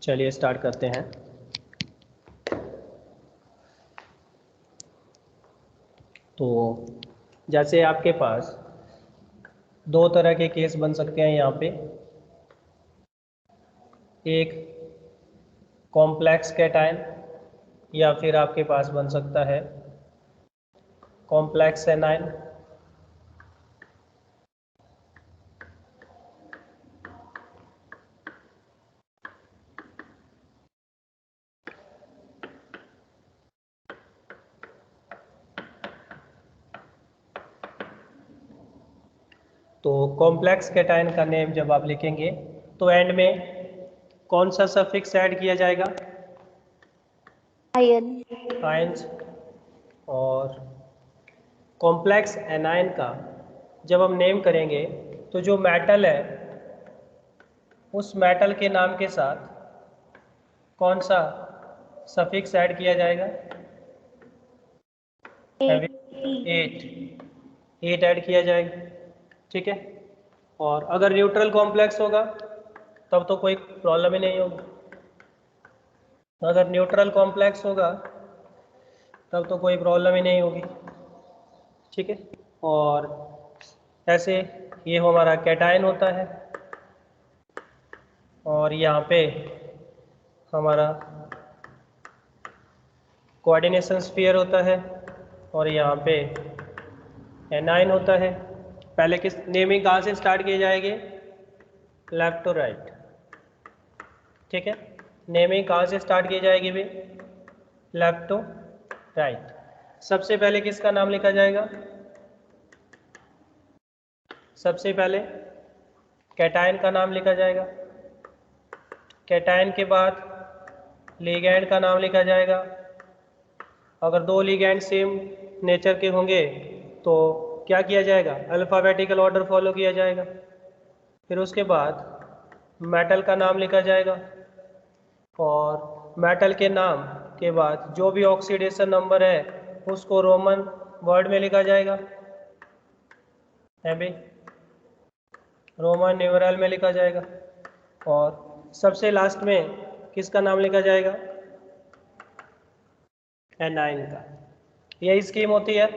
चलिए स्टार्ट करते हैं। तो जैसे आपके पास दो तरह के केस बन सकते हैं यहाँ पे, एक कॉम्प्लेक्स कैटायन या फिर आपके पास बन सकता है कॉम्प्लेक्स एनायन। तो कॉम्प्लेक्स कैटायन का नेम जब आप लिखेंगे तो एंड में कौन सा सफिक्स ऐड किया जाएगा? आयन। आयंस। और कॉम्प्लेक्स एनायन का जब हम नेम करेंगे तो जो मेटल है उस मेटल के नाम के साथ कौन सा सफिक्स ऐड किया जाएगा? एट ऐड किया जाएगा। ठीक है। और अगर न्यूट्रल कॉम्प्लेक्स होगा तब तो कोई प्रॉब्लम ही नहीं होगी। अगर न्यूट्रल कॉम्प्लेक्स होगा तब तो कोई प्रॉब्लम ही नहीं होगी। ठीक है। और ऐसे ये हमारा कैटायन होता है और यहाँ पे हमारा कोऑर्डिनेशन स्फीयर होता है और यहाँ पे एनायन होता है। पहले किस नेमिंग कहाँ से स्टार्ट किए जाएंगे? Left to right. ठीक है। नेमिंग कहाँ से स्टार्ट की जाएगी भी? Left to right. सबसे पहले किसका नाम लिखा जाएगा? सबसे पहले कैटायन का नाम लिखा जाएगा। कैटायन के बाद लिगैंड का नाम लिखा जाएगा। अगर दो लिगैंड सेम नेचर के होंगे तो क्या किया जाएगा? अल्फ़ाबेटिकल ऑर्डर फॉलो किया जाएगा। फिर उसके बाद मेटल का नाम लिखा जाएगा और मेटल के नाम के बाद जो भी ऑक्सीडेशन नंबर है उसको रोमन वर्ड में लिखा जाएगा, है भी रोमन न्यूमेरल में लिखा जाएगा। और सबसे लास्ट में किसका नाम लिखा जाएगा? एनाइन का। यही स्कीम होती है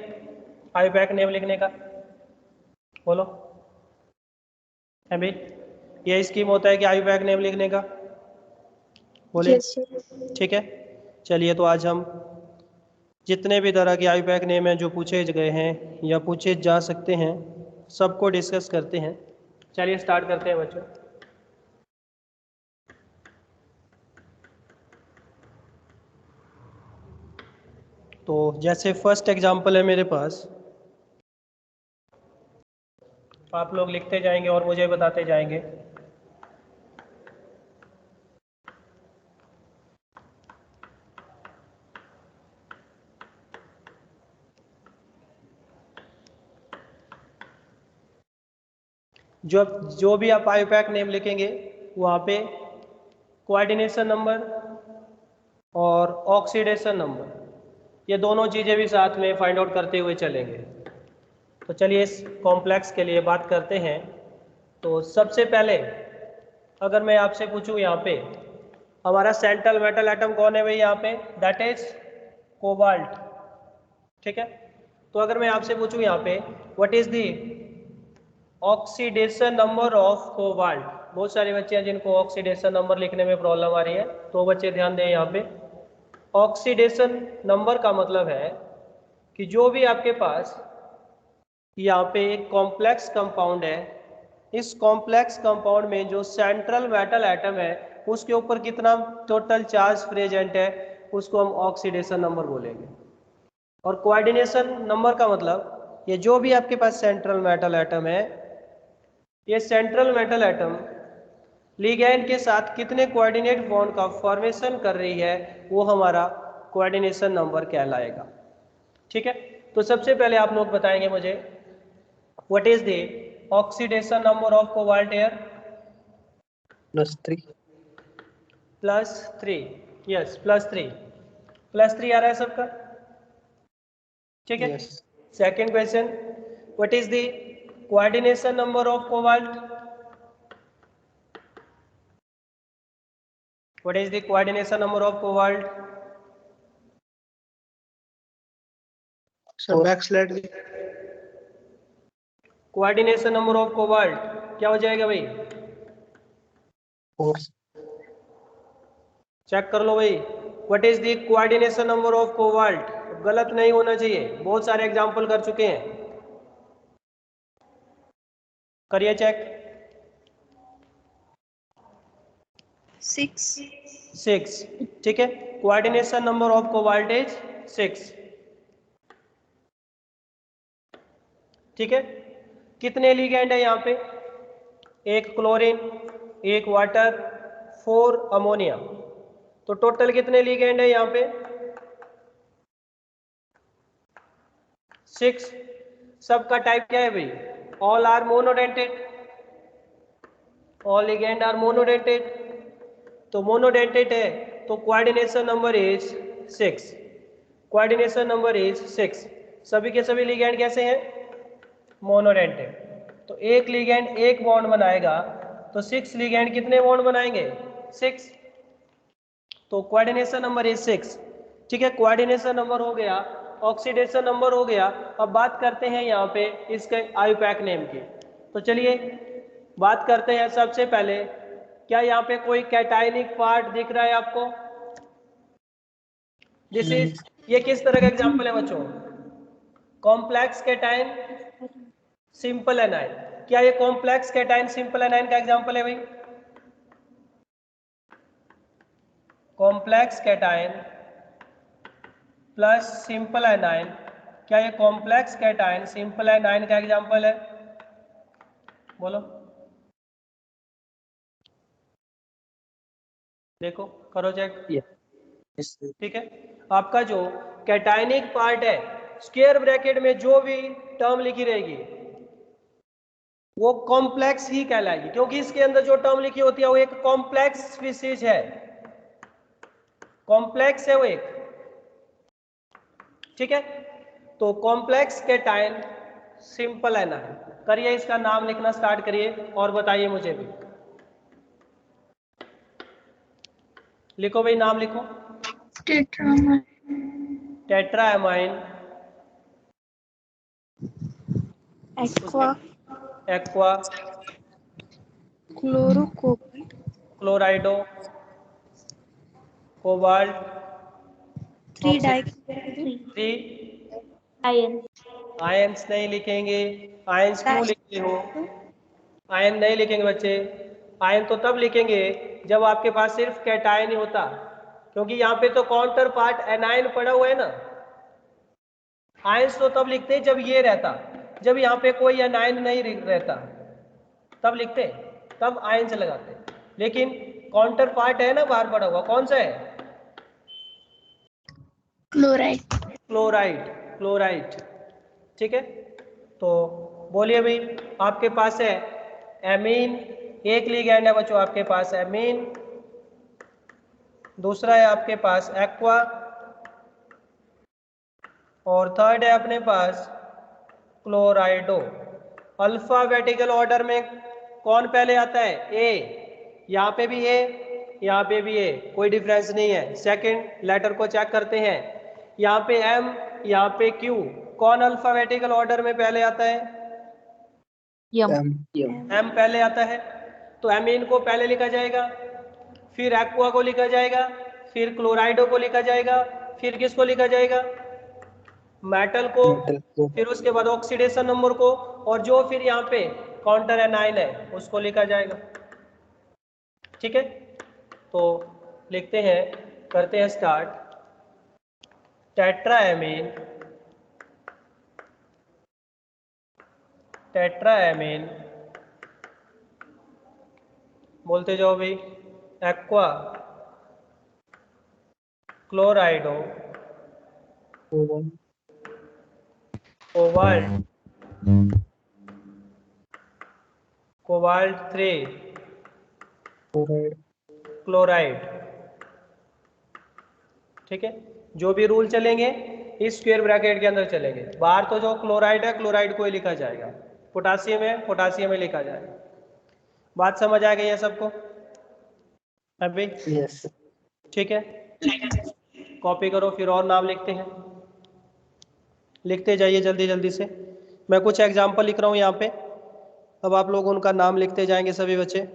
आईयूपैक नेम लिखने का। बोलो, है भी यही स्कीम होता है कि आईयूपैक नेम लिखने का। बोलिए। ठीक है। चलिए तो आज हम जितने भी तरह के आईयूपैक नेम हैं जो पूछे गए हैं या पूछे जा सकते हैं सबको डिस्कस करते हैं। चलिए स्टार्ट करते हैं बच्चों। तो जैसे फर्स्ट एग्जांपल है मेरे पास, आप लोग लिखते जाएंगे और मुझे बताते जाएंगे। जो भी आप आईयूपैक नेम लिखेंगे वहाँ पे कोऑर्डिनेशन नंबर और ऑक्सीडेशन नंबर ये दोनों चीज़ें भी साथ में फाइंड आउट करते हुए चलेंगे। तो चलिए इस कॉम्प्लेक्स के लिए बात करते हैं। तो सबसे पहले अगर मैं आपसे पूछूं यहाँ पे हमारा सेंट्रल मेटल एटम कौन है भाई? यहाँ पे दैट इज कोबाल्ट। ठीक है। तो अगर मैं आपसे पूछूं यहाँ पे what is the oxidation number of cobalt, बहुत सारे बच्चे हैं जिनको ऑक्सीडेशन नंबर लिखने में प्रॉब्लम आ रही है, तो बच्चे ध्यान दें यहाँ पे ऑक्सीडेशन नंबर का मतलब है कि जो भी आपके पास यहाँ पे एक कॉम्प्लेक्स कंपाउंड है, इस कॉम्प्लेक्स कंपाउंड में जो सेंट्रल मेटल एटम है उसके ऊपर कितना टोटल चार्ज प्रेजेंट है उसको हम ऑक्सीडेशन नंबर बोलेंगे। और कोऑर्डिनेशन नंबर का मतलब ये जो भी आपके पास सेंट्रल मेटल एटम है, ये सेंट्रल मेटल एटम लिगैंड के साथ कितने कोऑर्डिनेट बॉन्ड का फॉर्मेशन कर रही है वो हमारा कोऑर्डिनेशन नंबर कहलाएगा। ठीक है। तो सबसे पहले आप लोग बताएंगे मुझे what is the oxidation number of cobalt air? +3। +3। Yes +3। +3 आ रहा है सबका? ठीक है। Yes. Second question, what is the coordination number of cobalt? What is the coordination number of cobalt? Sir backslash coordination number of cobalt क्या हो जाएगा भाई? 4 check कर लो भाई. What is the coordination number of cobalt? गलत नहीं होना चाहिए, बहुत सारे एग्जांपल कर चुके हैं. करिए चेक. 6. ठीक है, coordination number of cobalt is 6. ठीक है, कितने लिगेंड है यहाँ पे? एक क्लोरीन, एक वाटर, 4 अमोनिया. तो टोटल कितने लिगेंड है यहाँ पे? 6. सबका टाइप क्या है भाई? All are monodentate. All ligand are monodentate. तो मोनोडेंटेड है तो coordination number is 6. Coordination number is 6. सभी के सभी लिगेंड कैसे हैं? मोनोडेंटेड. तो एक लिगेंड एक बॉन्ड बनाएगा तो 6 लिगेंड कितने बॉन्ड बनाएंगे? 6. तो कोऑर्डिनेशन नंबर इज 6. ठीक है, कोऑर्डिनेशन नंबर हो गया, ऑक्सीडेशन नंबर हो गया. अब बात करते हैं यहाँ पे इसके आईयूपैक नेम की. तो चलिए बात करते हैं. सबसे पहले क्या यहाँ पे कोई कैटायनिक पार्ट दिख रहा है आपको? दिस इज, ये किस तरह का एग्जाम्पल है बच्चों? Complex cation, simple A9. क्या ये कॉम्प्लेक्स कैटायन सिंपल एनाइन का एग्जाम्पल है भाई? Complex cation plus simple A9, क्या ये कॉम्प्लेक्स कैटायन सिंपल एनाइन का एग्जाम्पल है? बोलो, देखो, करो चेक. ठीक है, आपका जो कैटायनिक पार्ट है, स्क्वायर ब्रैकेट में जो भी टर्म लिखी रहेगी वो कॉम्प्लेक्स ही कहलाएगी, क्योंकि इसके अंदर जो टर्म लिखी होती है वो एक कॉम्प्लेक्स स्पीसीज है. कॉम्प्लेक्स है वो एक. ठीक है, तो कॉम्प्लेक्स कैटायन सिंपल एनाइन. करिए इसका नाम लिखना स्टार्ट करिए और बताइए मुझे भी. लिखो भाई, नाम लिखो. टेट्राएमाइन, एक्वा, एक्वा, क्लोरोकोबाल्ट, क्लोराइडो, कोबाल्ट, 3 आयंस नहीं लिखेंगे. आयंस क्यों लिखते हो? आयन नहीं लिखेंगे बच्चे. आयन तो तब लिखेंगे जब आपके पास सिर्फ कैटायन ही होता, क्योंकि यहाँ पे तो काउंटर पार्ट एनायन पड़ा हुआ है ना. आयंस तो तब लिखते जब ये रहता, जब यहाँ पे कोई एनायन नहीं रहता तब लिखते, तब आयंस लगाते. लेकिन काउंटर पार्ट है ना बाहर पड़ा हुआ, कौन सा है? क्लोराइड. क्लोराइड. क्लोराइड. ठीक है, तो बोलिए भाई, आपके पास है एमीन, एक लिगैंड है बच्चों आपके पास एमीन. दूसरा है आपके पास एक्वा, और थर्ड है अपने पास क्लोराइडो. अल्फाबेटिकल ऑर्डर में कौन पहले आता है? ए. यहाँ पे भी ए, यहाँ पे भी ए, कोई डिफरेंस नहीं है. सेकंड लेटर को चेक करते हैं. यहाँ पे एम, यहाँ पे क्यू. कौन अल्फाबेटिकल ऑर्डर में पहले आता है? एम पहले आता है. तो एमीन को पहले लिखा जाएगा, फिर एक्वा को लिखा जाएगा, फिर क्लोराइडो को लिखा जाएगा, फिर किसको लिखा जाएगा? मेटल को. फिर उसके बाद ऑक्सीडेशन नंबर को, और जो फिर यहाँ पे काउंटर एनाइन है उसको लिखा जाएगा. ठीक है, तो लिखते हैं, करते हैं स्टार्ट. टेट्राएमीन, टेट्राएमीन, बोलते जाओ भाई. Aqua, क्लोराइडो, cobalt, cobalt 3, chloride. ठीक है, जो भी रूल चलेंगे इस स्क्वायर ब्रैकेट के अंदर चलेंगे. बाहर तो जो क्लोराइड है क्लोराइड को ही लिखा जाएगा, पोटासियम है पोटासियम में लिखा जाएगा. बात समझ आ गई है सबको? अभी यस ठीक है, कॉपी करो, फिर और नाम लिखते हैं, लिखते जाइए जल्दी जल्दी से। मैं कुछ एग्जाम्पल लिख रहा हूँ यहाँ पे, अब आप लोग उनका नाम लिखते जाएंगे सभी बच्चे।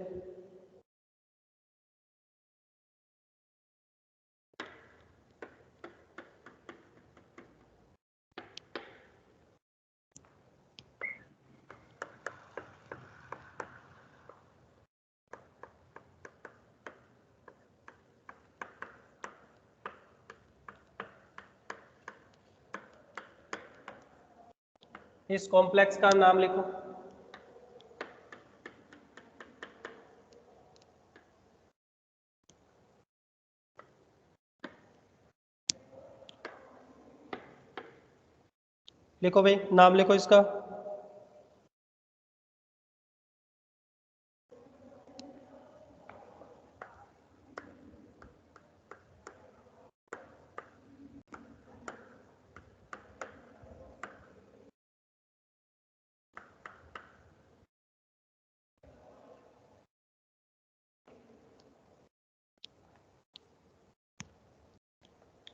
इस कॉम्प्लेक्स का नाम लिखो। लिखो भाई, नाम लिखो इसका।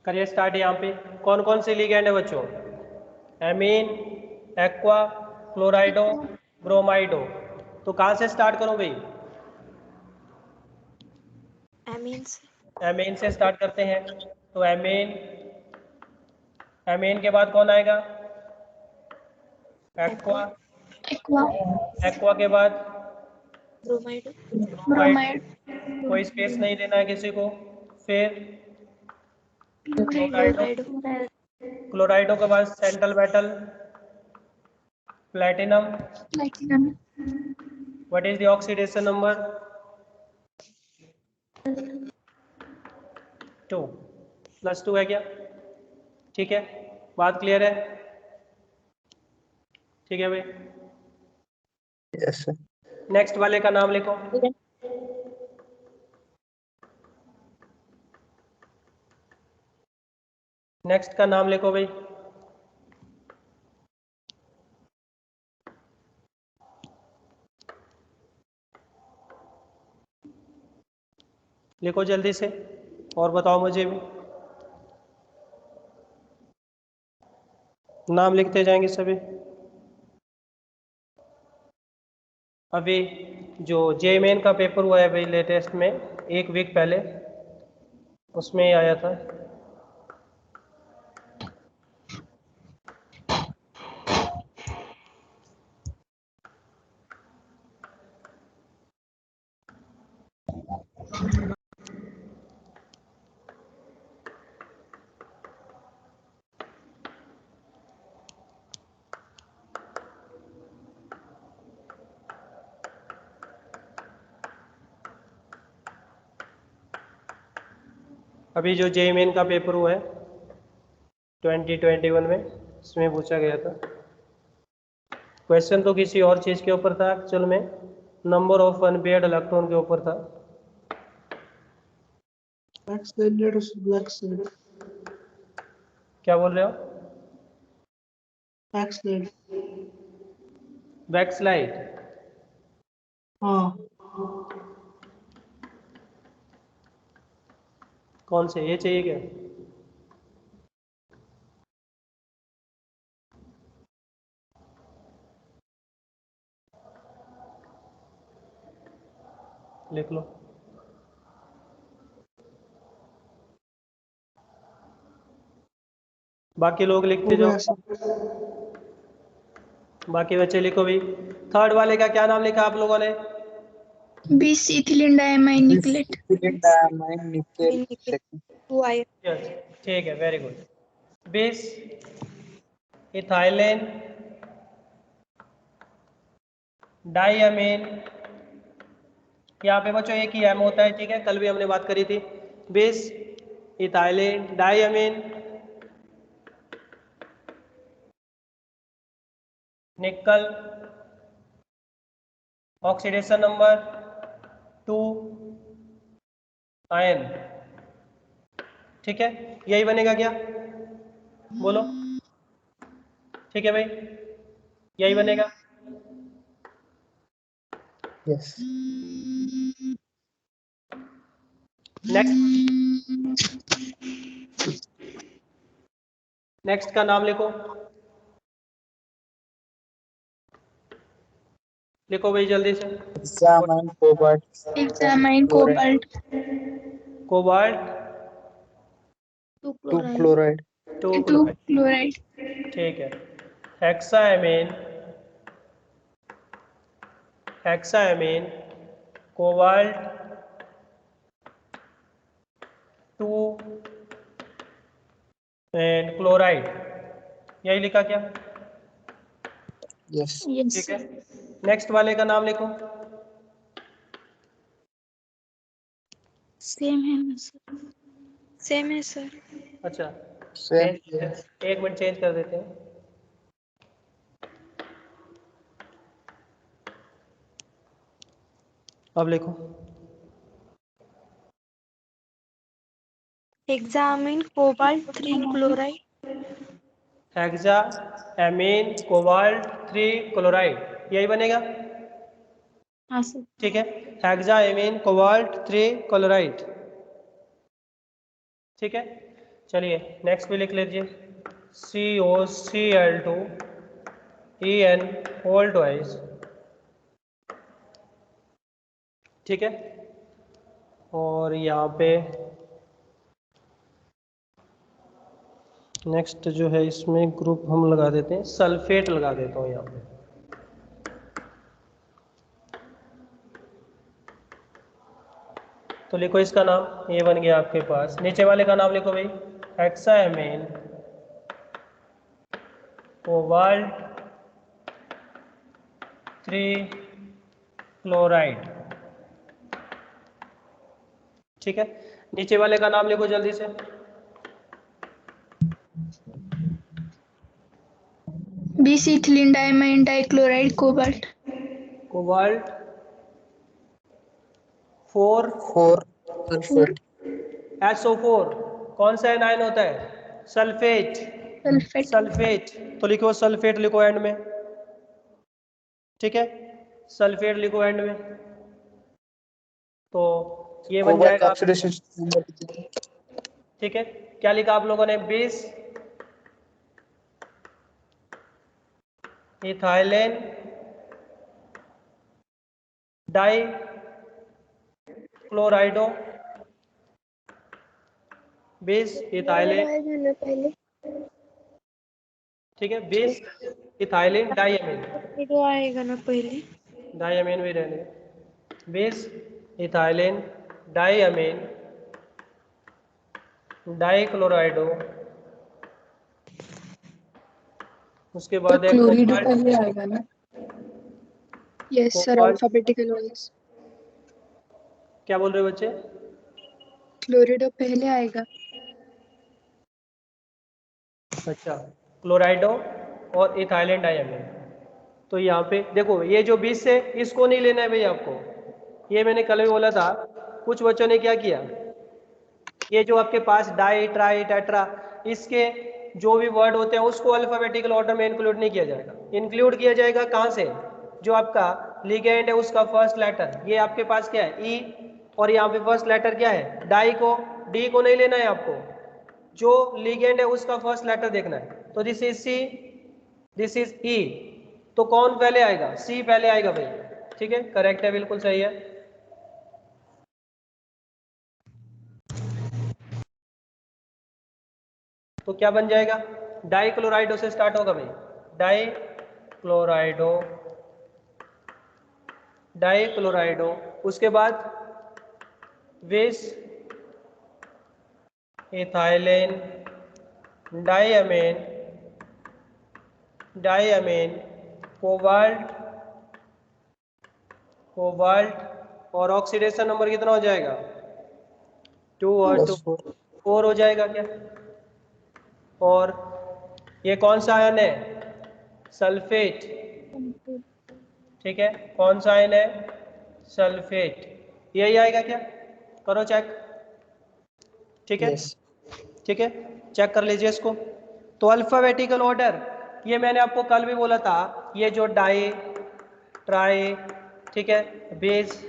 करिए स्टार्ट। यहाँ पे कौन कौन से लिगेंड है बच्चों? Amine, aqua, क्लोराइडो, ब्रोमाइडो। तो कहाँ से स्टार्ट करो भाई? एमीन से। एमीन से स्टार्ट करते हैं। तो एमीन, एमीन के बाद कौन आएगा? एक्वा, एक्वा, एक्वा के बाद ब्रोमाइड, ब्रोमाइड, कोई स्पेस नहीं देना है किसी को। फिर क्लोराइडो, क्लोराइडो के बाद central metal platinum. Platinum, what is the oxidation number? 2 +2 है क्या? ठीक है, बात क्लियर है? ठीक है भाई, यस सर नेक्स्ट वाले का नाम लिखो। नेक्स्ट का नाम लिखो भाई। लिखो जल्दी से और बताओ मुझे भी। नाम लिखते जाएंगे सभी। अभी जो जेईमेन का पेपर हुआ है भाई लेटेस्ट में, 1 वीक पहले, उसमें ही आया था। अभी जो जेईमेन का पेपर हुआ है 2021 में, इसमें पूछा गया था क्वेश्चन, तो किसी और चीज़ के ऊपर था एक्चुअल में, नंबर ऑफ अनपेयर्ड इलेक्ट्रॉन के ऊपर था। क्या बोल रहे हो? बैकस्लाइड? हाँ कौन से, ये चाहिए क्या? लिख लो। बाकी लोग लिखते जाओ, बाकी बच्चे लिखो भी। थर्ड वाले का क्या नाम लिखा आप लोगों ने? बीस इथिलीन डायमाइन निकलेट, निकल 2 आयन, यस, ठीक है, वेरी गुड। 20 इथाइलेन डाइअमीन। यहाँ पे बच्चों एक ही एम होता है, ठीक है, कल भी हमने बात करी थी। 20 इथाइलेन डाइअमीन निकल, ऑक्सीडेशन नंबर 2 आयन। ठीक है, यही बनेगा क्या? बोलो। ठीक है भाई, यही बनेगा। यस नेक्स्ट का नाम लिखो, लिखो भाई जल्दी से। Hexamine cobalt Examine cobalt cobalt 2 2 chloride chloride 2 2 chloride, chloride ठीक है। हेक्साएमीन, हेक्साएमीन कोबाल्ट 2 एंड क्लोराइड, यही लिखा क्या? yes yes ठीक है। नेक्स्ट वाले का नाम लिखो। सेम है ना सर, सेम है सर। अच्छा, same एक मिनट चेंज कर देते हैं। अब लिखो Examine cobalt 3 chloride hexaammine cobalt 3 chloride, यही बनेगा। हाँ सर। ठीक है, हेक्साएमीन कोबाल्ट 3 क्लोराइड, ठीक है। चलिए नेक्स्ट भी लिख लीजिए, COCl2 En होल ट्वाइस, ठीक है। और यहाँ पे नेक्स्ट जो है इसमें ग्रुप हम लगा देते हैं, सल्फेट लगा देता हूँ यहाँ पे। तो लिखो इसका नाम, ये बन गया आपके पास। नीचे वाले का नाम लिखो भाई, हेक्साएमीन कोबाल्ट 3 क्लोराइड, ठीक है। नीचे वाले का नाम लिखो जल्दी से। बीस ethylene diamine dichloride cobalt cobalt 4 4 sulfate SO4, कौन सा एनायन होता है? Sulphate, sulphate sulphate. तो लिखो सल्फेट, लिखो एंड में, ठीक है। सल्फेट लिखो एंड में, तो ये बन cobalt जाएगा। oxidation number कितना? ठीक है, क्या लिखा आप लोगों ने? 20 इथाइलेन डाई क्लोराइडो, 20 इथाइलेन, पहले ठीक है, 20 इथाइलेन डाईअमीन, तो आएगा ना पहले। डाईअमीन भी रहने, 20 इथाइलेन डाईअमीन डाईक्लोराइडो, उसके तो बाद है क्लोरीडो कोबाल्ट, पहले आएगा ना? Yes sir, cobalt, alphabetical wise क्या बोल रहे हो बच्चे? क्लोरीडो पहले आएगा। अच्छा, क्लोराइडो और इथाइलेन डाईअमीन। तो यहाँ पे देखो, ये जो 20 है इसको नहीं लेना है भाई आपको, ये मैंने कल भी बोला था। कुछ बच्चों ने क्या किया, ये जो आपके पास डाई ट्राई टेट्रा, इसके जो भी वर्ड होते हैं उसको अल्फाबेटिकल ऑर्डर में इंक्लूड नहीं किया जाएगा। इंक्लूड किया जाएगा कहाँ से? जो आपका लिगेंड है उसका फर्स्ट लेटर, ये आपके पास क्या है? ई, और यहाँ पे फर्स्ट लेटर क्या है? डाई को, डी को नहीं लेना है आपको, जो लिगेंड है उसका फर्स्ट लेटर देखना है। तो this is C, this is E, तो कौन पहले आएगा? सी पहले आएगा भाई, ठीक है, करेक्ट है, बिल्कुल सही है। तो क्या बन जाएगा? डाइक्लोराइडो से स्टार्ट होगा भाई, डाइक्लोराइडो, डाइक्लोराइडो, उसके बाद विस इथाइलेन डाईअमीन, डाईअमीन कोबाल्ट, कोबाल्ट, और ऑक्सीडेशन नंबर कितना हो जाएगा? 2 और 2 +4 4 हो जाएगा क्या? और ये कौन सा आयन है? सल्फेट, ठीक है, कौन सा आयन है? सल्फेट, यही आएगा क्या? करो चेक, ठीक है, yes ठीक है, चेक कर लीजिए इसको। तो अल्फाबेटिकल ऑर्डर, ये मैंने आपको कल भी बोला था, ये जो डाई ट्राई, ठीक है, बेस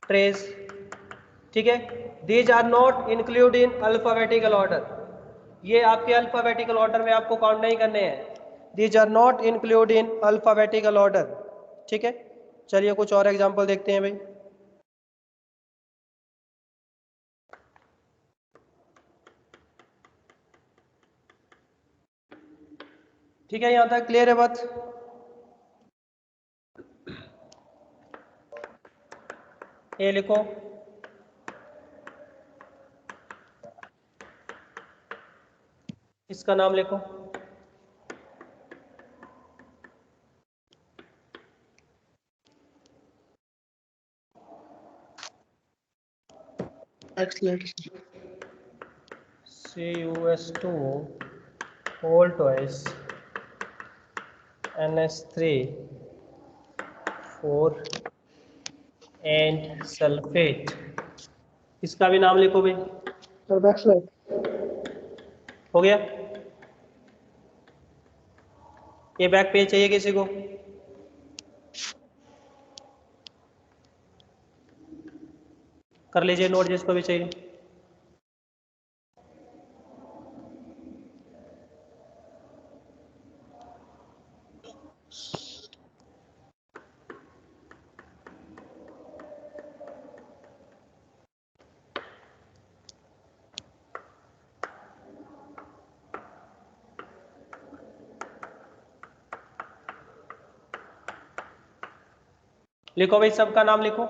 ट्रेस, ठीक है, these are not include in alphabetical order, ये आपके अल्फाबेटिकल ऑर्डर में आपको काउंट नहीं करने हैं। These are not include in alphabetical order. ठीक है, चलिए कुछ और एग्जांपल देखते हैं भाई। ठीक है, यहां तक क्लियर है बात? ये लिखो, इसका नाम लिखो। Excellent. CuS2 whole twice NH3 4 and sulphate, इसका भी नाम लिखो भाई। So that's right. हो गया? ये बैक पेज चाहिए किसी को? कर लीजिए नोट जिसको भी चाहिए। लिखो भाई, सबका नाम लिखो।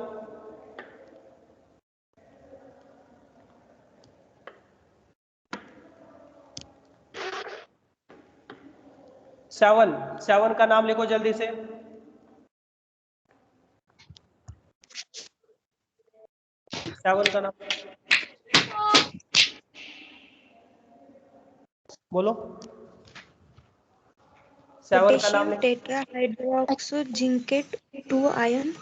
सेवन का नाम लिखो जल्दी से। सेवन का नाम बोलो। सेवन का नाम पोटेशियम लिखो। Tetrahydroxo zincate 2 ion.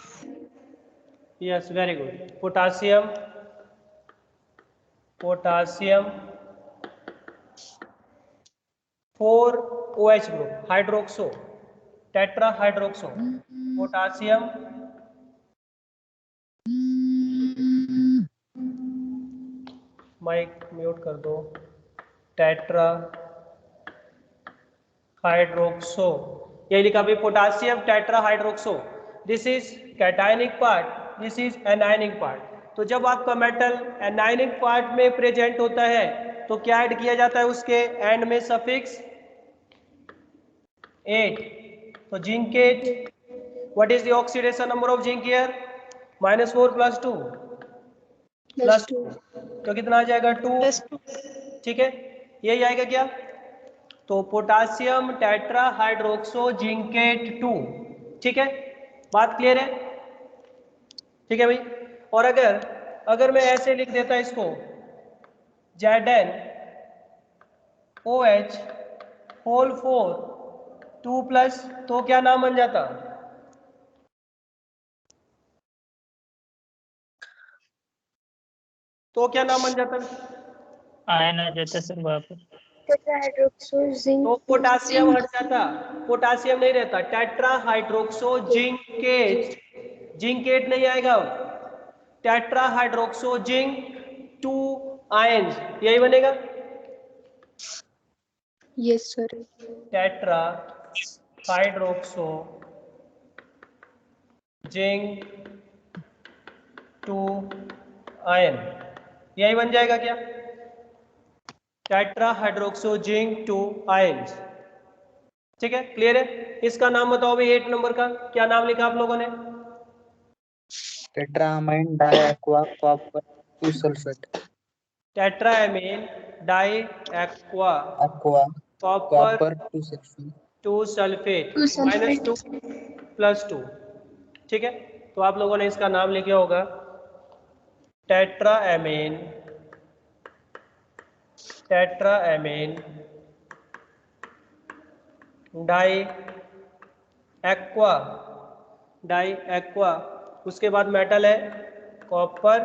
Yes, very good. Potassium 4 OH group hydroxo tetrahydroxo potassium mike mute कर दो। टेट्रा हाइड्रोक्सो, यही लिखा भी potassium tetrahydroxo. This is cationic part, this is anionic part. तो जब आपका मेटल एनायनिक पार्ट में प्रेजेंट होता है तो क्या ऐड किया जाता है उसके एंड में? सफिक्स 8। तो zincate, what is the oxidation number of zinc here? -4 + 2 plus +2, 2 तो कितना आ जाएगा? 2। +2 ठीक है, यही आएगा क्या? तो पोटासियम टेट्राहाइड्रोक्सो जिंकेट 2। ठीक है, बात क्लियर है? ठीक है भाई। और अगर मैं ऐसे लिख देता इसको ZnOH होल 4 2+, तो क्या नाम बन जाता? तो क्या नाम बन जाता? आयन आ जाता सर वहाँ पर। टेट्राहाइड्रोक्सो तो जिंक पोटासियम हट जाता, पोटासियम नहीं रहता। टेट्राहाइड्रोक्सो जिंकेट, जिंकेट नहीं आएगा, टेट्राहाइड्रोक्सो जिंक 2 आयन्स, यही बनेगा। Yes sir. Tetra hydroxo zinc 2 ion, यही बन जाएगा क्या? Tetra hydroxo zinc 2 ions. ठीक है, क्लियर है? इसका नाम बताओ भाई 8 नंबर का, क्या नाम लिखा आप लोगों ने? Tetramine diaqua copper 2 sulfate. Tetraammine di aqua Aqua copper copper 2 sulfate. 2 sulphate 2 sulphate. -2 +2। ठीक है, तो आप लोगों ने इसका नाम लिखा होगा टेट्राएमीन डाई एक्वा, उसके बाद मेटल है कॉपर,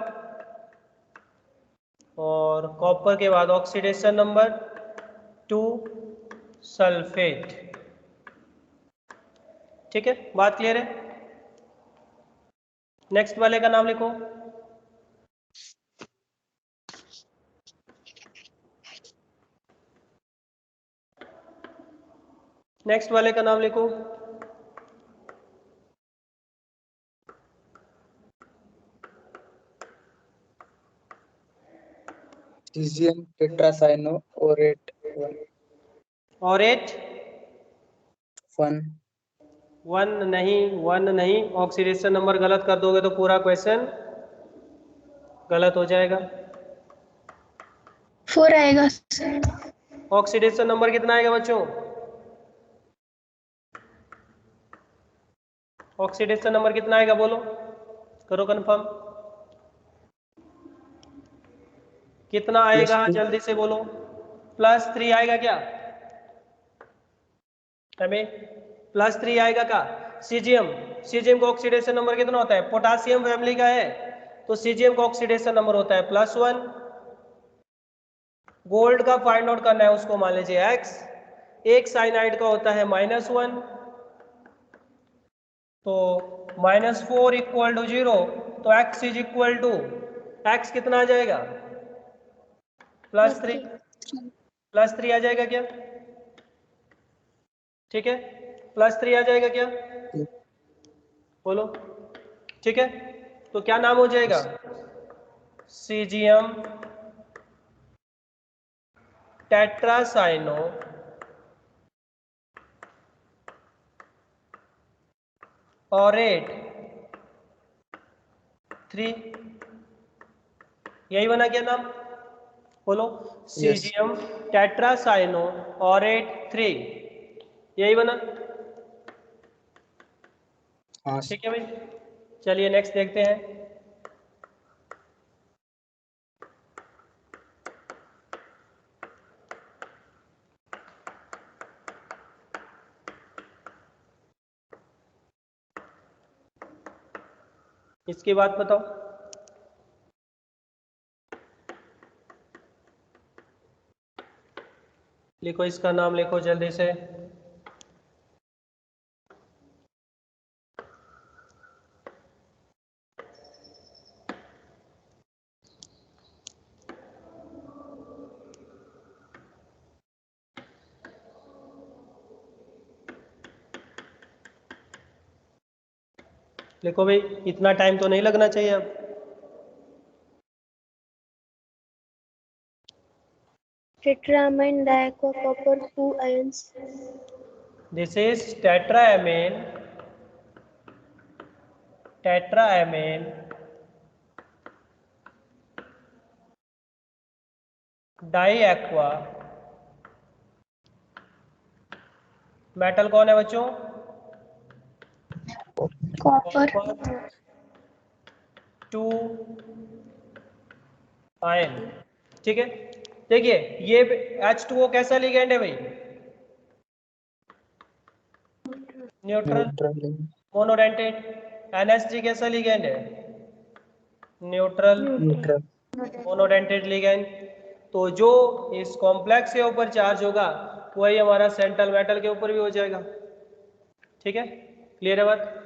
और कॉपर के बाद ऑक्सीडेशन नंबर 2 सल्फेट। ठीक है, बात क्लियर है? नेक्स्ट वाले का नाम लिखो। नेक्स्ट वाले का नाम लिखो। cesium tetracyanoorate 1 और 8 1 वन नहीं, ऑक्सीडेशन नंबर गलत कर दोगे तो पूरा क्वेश्चन गलत हो जाएगा। 4 आएगा सर। ऑक्सीडेशन नंबर कितना आएगा बच्चों? ऑक्सीडेशन नंबर कितना आएगा बोलो, करो कंफर्म। कितना आएगा +2 जल्दी से बोलो। +3 आएगा क्या? हमें +3 आएगा क्या? सीजियम का ऑक्सीडेशन नंबर कितना होता है? पोटासियम फैमिली का है तो सीजियम का ऑक्सीडेशन नंबर होता है +1। गोल्ड का फाइंड आउट करना है, उसको मान लीजिए x। एक साइनाइड का होता है -1, तो -4 = 0, तो x x कितना आ जाएगा? +3 +3 आ जाएगा क्या? ठीक है, +3 आ जाएगा क्या बोलो? ठीक है, तो क्या नाम हो जाएगा? Caesium tetracyano ऑरेट 3। यही बना क्या नाम बोलो? yes सीजियम टेट्रासाइनो ऑरेट 3, यही बना। हाँ ठीक है भाई, चलिए नेक्स्ट देखते हैं। इसकी बात बताओ। लिखो, इसका नाम लिखो जल्दी से। लिखो भाई, इतना टाइम तो नहीं लगना चाहिए अब। Tetramine diacopper 2 ions. दिस इज टेट्राएमेन डाई एक्वा। मेटल कौन है बच्चों? Copper. Copper 2 ion. ठीक है, देखिए ये H2O कैसा लिगेंड है भाई? Neutral neutral monodentate. NH3 कैसा लिगेंड है? Neutral neutral monodentate ligand. तो जो इस कॉम्प्लेक्स के ऊपर चार्ज होगा वही हमारा सेंट्रल मेटल के ऊपर भी हो जाएगा। ठीक है, क्लियर है बात?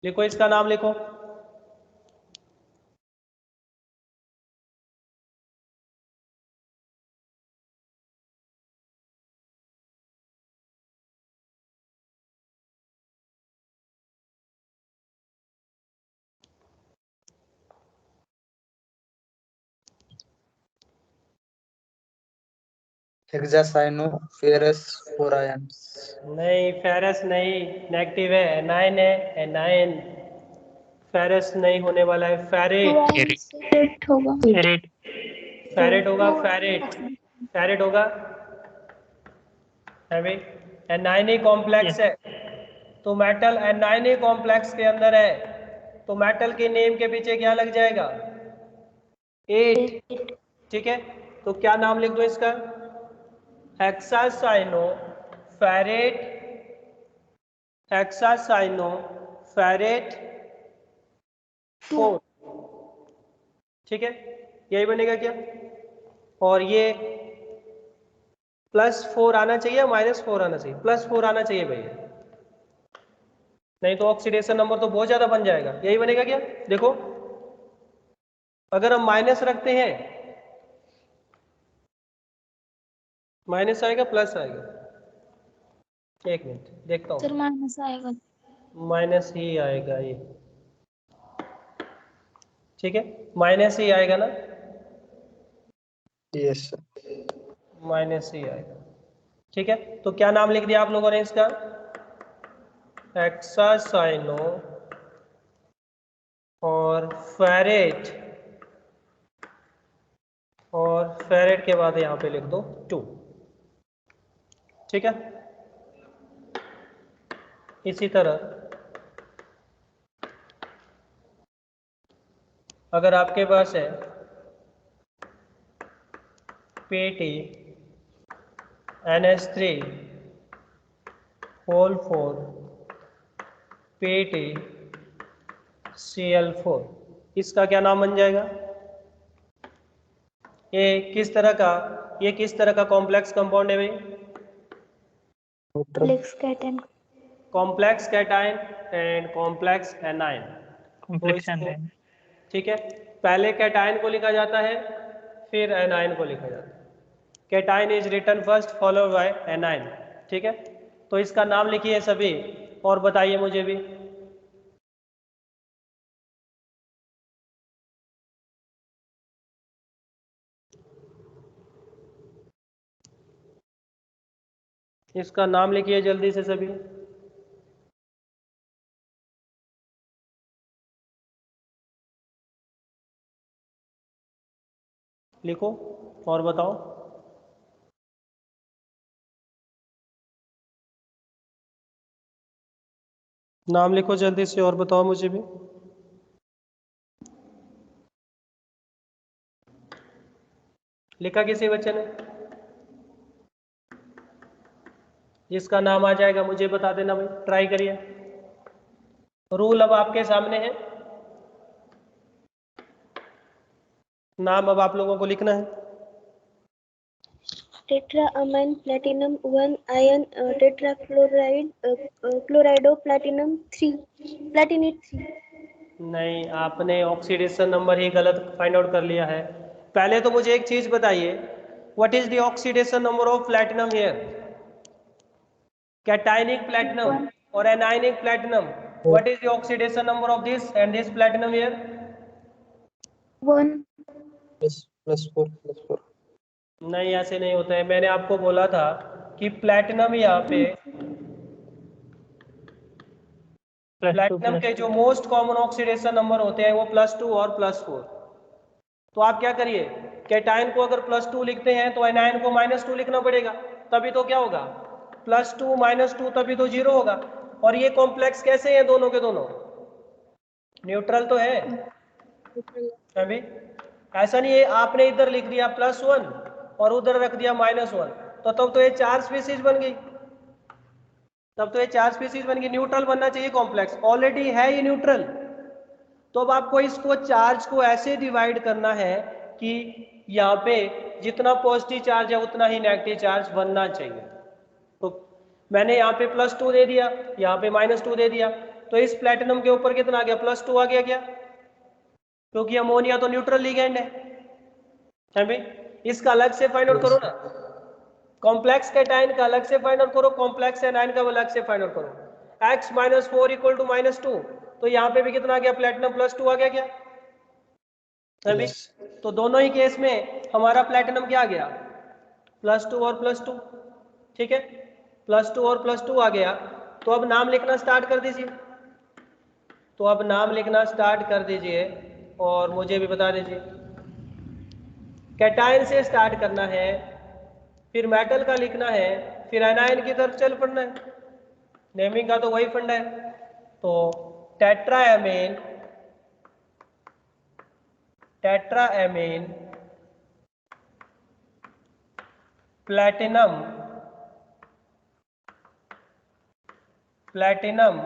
लिखो, इसका नाम लिखो। hexacyanoferrous 4 ions नहीं, फेरस नहीं, नेगेटिव है, एनाइन है, एनाइन। फेरस नहीं होने वाला है, 2 फेरेट। ions फेरेट होगा। फेरेट। फेरेट होगा, फेरेट। फेरेट होगा है भाई। एनाइनी कॉम्प्लेक्स है तो मेटल एनाइनी कॉम्प्लेक्स के अंदर है तो मेटल के नेम के पीछे क्या लग जाएगा? 8। ठीक है, तो क्या नाम लिख दो इसका? Hexacyano ferrate, hexacyano ferrate 4। ठीक है, यही बनेगा क्या? और ये +4 आना चाहिए या -4 आना चाहिए? +4 आना चाहिए भैया। नहीं तो ऑक्सीडेशन नंबर तो बहुत ज्यादा बन जाएगा, यही बनेगा क्या? देखो अगर हम माइनस रखते हैं, माइनस आएगा प्लस आएगा? एक मिनट देखता सर हूँ, माइनस आएगा। माइनस ही आएगा ये, ठीक है माइनस ही आएगा ना, यस सर। माइनस ही आएगा, ठीक है। तो क्या नाम लिख दिया आप लोगों ने इसका? हेक्सासाइनो और फेरेट, और फेरेट के बाद यहाँ पे लिख दो 2, ठीक है। इसी तरह अगर आपके पास है PT NH3 whole 4 PT Cl4, इसका क्या नाम बन जाएगा? ये किस तरह का कॉम्प्लेक्स कंपाउंड है भाई? Neutral. Lex Caten. Complex cation and complex anion. तो कॉम्प्लेक्शन इसको, है। ठीक है, पहले कैटायन को लिखा जाता है फिर एनायन को लिखा जाता है। Cation is written first followed by anion, ठीक है। तो इसका नाम लिखिए सभी और बताइए मुझे भी। इसका नाम लिखिए जल्दी से सभी। लिखो और बताओ। नाम लिखो जल्दी से और बताओ मुझे भी। लिखा किसी बच्चे ने? जिसका नाम आ जाएगा मुझे बता देना भाई, ट्राई करिए। रूल अब आपके सामने है, नाम अब आप लोगों को लिखना है। Tetraamine platinum 1 ion tetrachloride chlorido platinum 3 platinate 3. नहीं, आपने ऑक्सीडेशन नंबर ही गलत फाइंड आउट कर लिया है। पहले तो मुझे एक चीज बताइए, what is the oxidation number of platinum here? Cationic platinum और anionic platinum, what is the oxidation number of this and this platinum here? 1। +4 नहीं, ऐसे नहीं होता है। मैंने आपको बोला था कि प्लैटिनम यहाँ पे, +2 प्लैटिनम के जो +2। मोस्ट कॉमन ऑक्सीडेशन नंबर होते हैं वो +2 और +4। तो आप क्या करिए, कैटायन को अगर +2 लिखते हैं तो एनायन को -2 लिखना पड़ेगा, तभी तो क्या होगा, +2 -2 तभी तो 0 होगा। और ये कॉम्प्लेक्स कैसे हैं दोनों के दोनों? न्यूट्रल तो है अभी। ऐसा नहीं है आपने इधर लिख दिया +1 और उधर रख दिया -1, तो तब तो ये 4 स्पीसीज बन गई, तब तो ये 4 स्पीसीज बन गई। न्यूट्रल बनना चाहिए कॉम्प्लेक्स, ऑलरेडी है ये न्यूट्रल। तो अब आपको इसको चार्ज को ऐसे डिवाइड करना है कि यहाँ पे जितना पॉजिटिव चार्ज है उतना ही नेगेटिव चार्ज बनना चाहिए। तो मैंने यहाँ पे +2 दे दिया, यहाँ पे -2 दे दिया, तो इस प्लेटिनम के ऊपर कितना आ गया, +2 आ गया क्या? क्योंकि अमोनिया तो न्यूट्रल लिगेंड है भाई। इसका अलग से फाइंड आउट करो ना, कॉम्प्लेक्स कैटायन का अलग से फाइंड आउट करो, कॉम्प्लेक्स एनायन का अलग से फाइंड आउट करो। x -4 = -2, तो यहाँ पे भी कितना आ गया, प्लेटिनम +2 आ गया क्या है भाई? तो दोनों ही केस में हमारा प्लेटिनम क्या आ गया, +2 और +2, ठीक है। +2 और +2 आ गया, तो अब नाम लिखना स्टार्ट कर दीजिए। तो अब नाम लिखना स्टार्ट कर दीजिए और मुझे भी बता दीजिए। कैटायन से स्टार्ट करना है, फिर मेटल का लिखना है, फिर एनायन की तरफ चल पड़ना है। नेमिंग का तो वही फंडा है। तो tetraammine, tetraammine platinum, platinum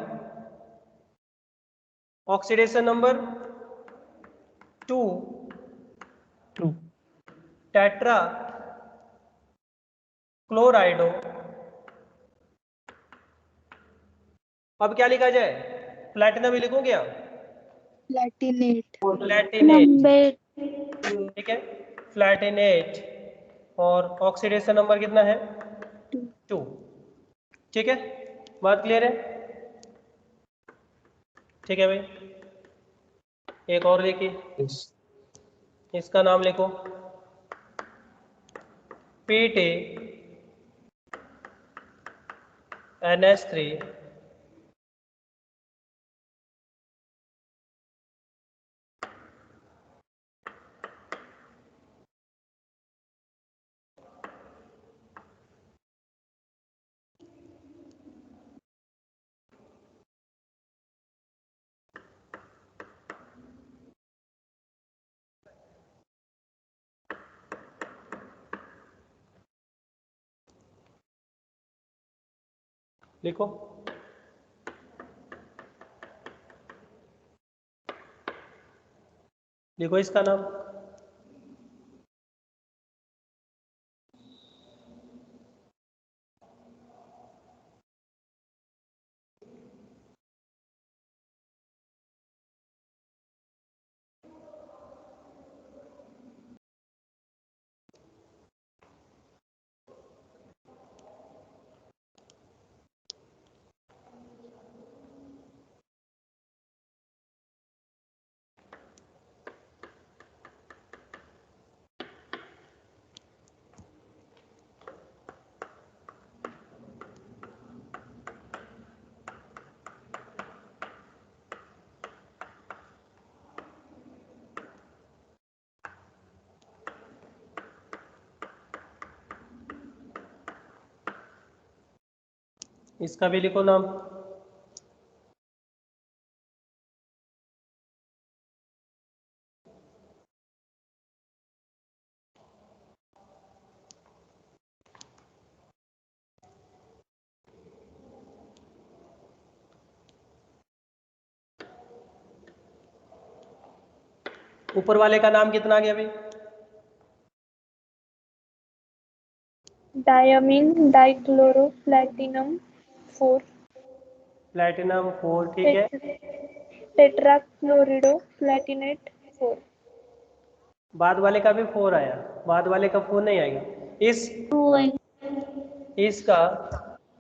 oxidation number 2 2। Tetra chlorido अब क्या लिखा जाए? प्लैटिनम ही लिखूं क्या? प्लैटिनेट प्लैटिनेट, नंबर ठीक है, प्लैटिनेट। और ऑक्सीडेशन नंबर कितना है? 2। ठीक है, बात क्लियर है? ठीक है भाई, एक और देखिए, Yes. इसका नाम लिखो PT NH3 लिखो। लिखो इसका नाम। इसका भी लिखो नाम। ऊपर वाले का नाम कितना आ गया भाई? डायमीन डाइक्लोरो प्लैटिनम 4 प्लैटिनम 4, ठीक है। टेट्राक्लोरिडो प्लैटिनेट 4 बाद वाले का भी 4 आया, बाद वाले का 4 नहीं आएगा। इसका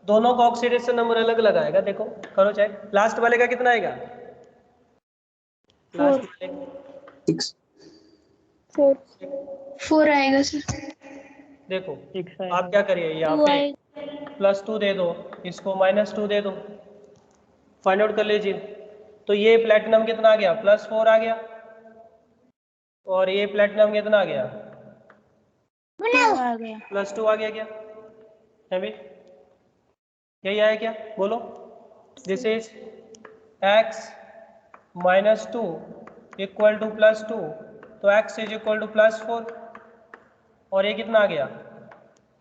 दोनों का ऑक्सीडेशन नंबर अलग अलग आएगा, देखो करो चेक। लास्ट वाले का कितना आएगा? लास्ट वाले 6. 4 4 आएगा सर। देखो, 6 आप आएगा। क्या करिए, यहाँ पे +2 दे दो, इसको -2 दे दो, फाइंड आउट कर लीजिए। तो ये प्लेटिनम कितना आ गया? +4 आ गया। और ये प्लेटिनम कितना आ गया? आ गया। +2 आ गया। क्या है भाई? यही आया क्या? बोलो। This is x -2 equal to +2, तो x इज इक्वल टू +4। और ये कितना आ गया?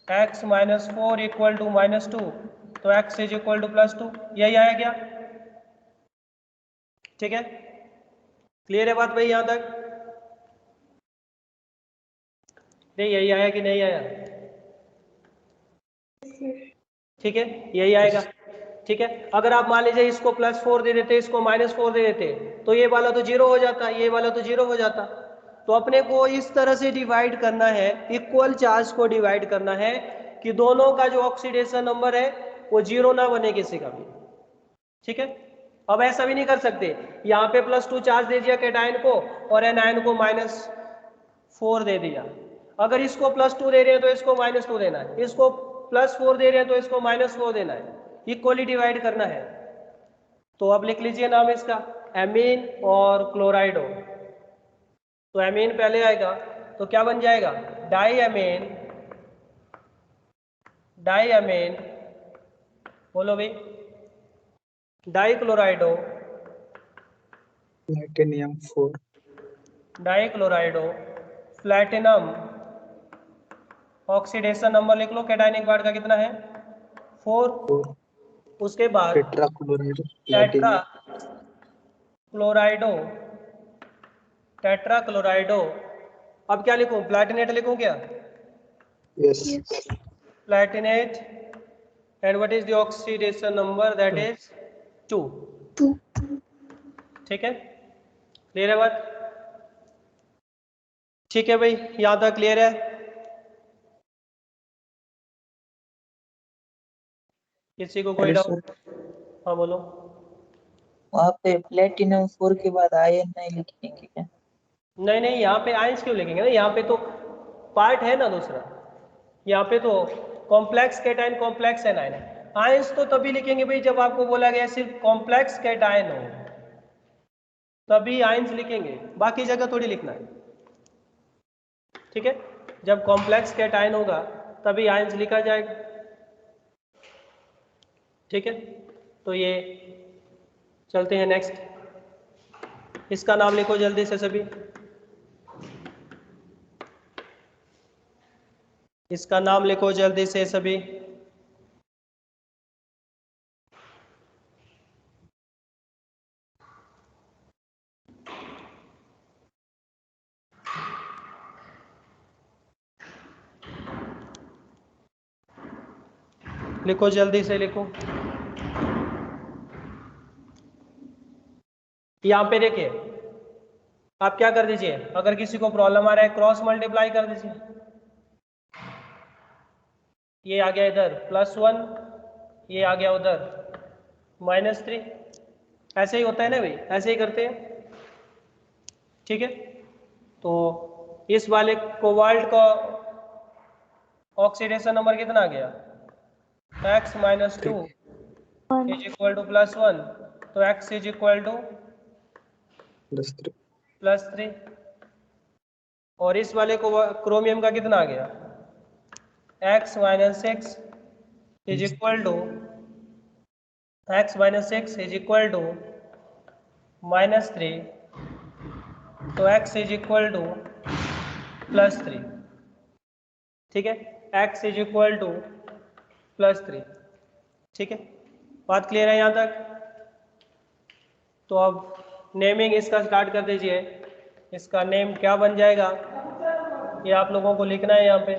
x -4 इक्वल टू -2, तो x इज इक्वल टू +2। यही आया क्या? ठीक है, क्लियर है बात भाई यहां तक? नहीं, यही आया कि नहीं आया? ठीक है, यही आएगा। ठीक है, अगर आप मान लीजिए इसको +4 दे देते, इसको -4 दे देते, तो ये वाला तो 0 हो जाता, ये वाला तो 0 हो जाता। तो अपने को इस तरह से डिवाइड करना है, इक्वल चार्ज को डिवाइड करना है कि दोनों का जो ऑक्सीडेशन नंबर है वो 0 ना बने किसी का भी। ठीक है, अब ऐसा भी नहीं कर सकते, यहाँ पे +2 चार्ज दे दिया कैटायन को और एनायन को -4 दे दिया। अगर इसको +2 दे रहे हैं तो इसको -2 देना है, इसको +4 दे रहे हैं तो इसको -4 देना है, इक्वली डिवाइड करना है। तो अब लिख लीजिए नाम इसका, एमीन और क्लोराइडो। तो एमीन पहले आएगा तो क्या बन जाएगा? डाईएमीन, डाईएमीन, बोलो भाई, डाईक्लोराइडो, Platinum 4. डाईक्लोराइडो, प्लैटिनम। ऑक्सीडेशन नंबर लिख लो कैटायनिक पार्ट का कितना है? 4। 4. उसके बाद Tetrachloride tetra platinum. Chlorido, tetra chlorido. अब क्या लिखूं? प्लैटिनेट लिखूं क्या? Yes. Platinate, and what is the oxidation number? That is 2। 2. ठीक है, क्लियर है बात? ठीक है भाई, यहां तक क्लियर है? किसी को कोई अरे सर, डाउट? हाँ बोलो। वहाँ पे प्लेटिनम 4 के बाद आयन नहीं लिखेंगे क्या? नहीं नहीं, यहाँ पे आयंस क्यों लिखेंगे ना, यहाँ पे तो पार्ट है ना दूसरा, यहाँ पे तो कॉम्प्लेक्स कैटायन कॉम्प्लेक्स एनायन है। आयंस तो तभी लिखेंगे भाई जब आपको बोला गया सिर्फ कॉम्प्लेक्स कैटायन हो, तभी आयंस लिखेंगे, बाकी जगह थोड़ी लिखना है। ठीक है, जब कॉम्प्लेक्स कैटायन होगा तभी आयंस लिखा जाएगा। ठीक है, तो ये चलते हैं नेक्स्ट। इसका नाम लिखो जल्दी से सभी। इसका नाम लिखो जल्दी से सभी। लिखो जल्दी से लिखो। यहाँ पे देखिए, आप क्या कर दीजिए, अगर किसी को प्रॉब्लम आ रहा है क्रॉस मल्टीप्लाई कर दीजिए। ये आ गया इधर +1, ये आ गया उधर -3। ऐसे ही होता है ना भाई, ऐसे ही करते हैं। ठीक है, तो इस वाले कोबाल्ट का ऑक्सीडेशन नंबर कितना आ गया? X-2 इज इक्वल टू +1, तो X इज इक्वल टू +3। +3। और इस वाले को क्रोमियम का कितना आ गया? X-6 is equal to X-6 is equal to -3, तो X इज इक्वल टू +3। ठीक है, X इज इक्वल टू +3। ठीक है, बात क्लियर है यहाँ तक? तो अब नेमिंग इसका स्टार्ट कर दीजिए। इसका नेम क्या बन जाएगा, ये आप लोगों को लिखना है यहाँ पे।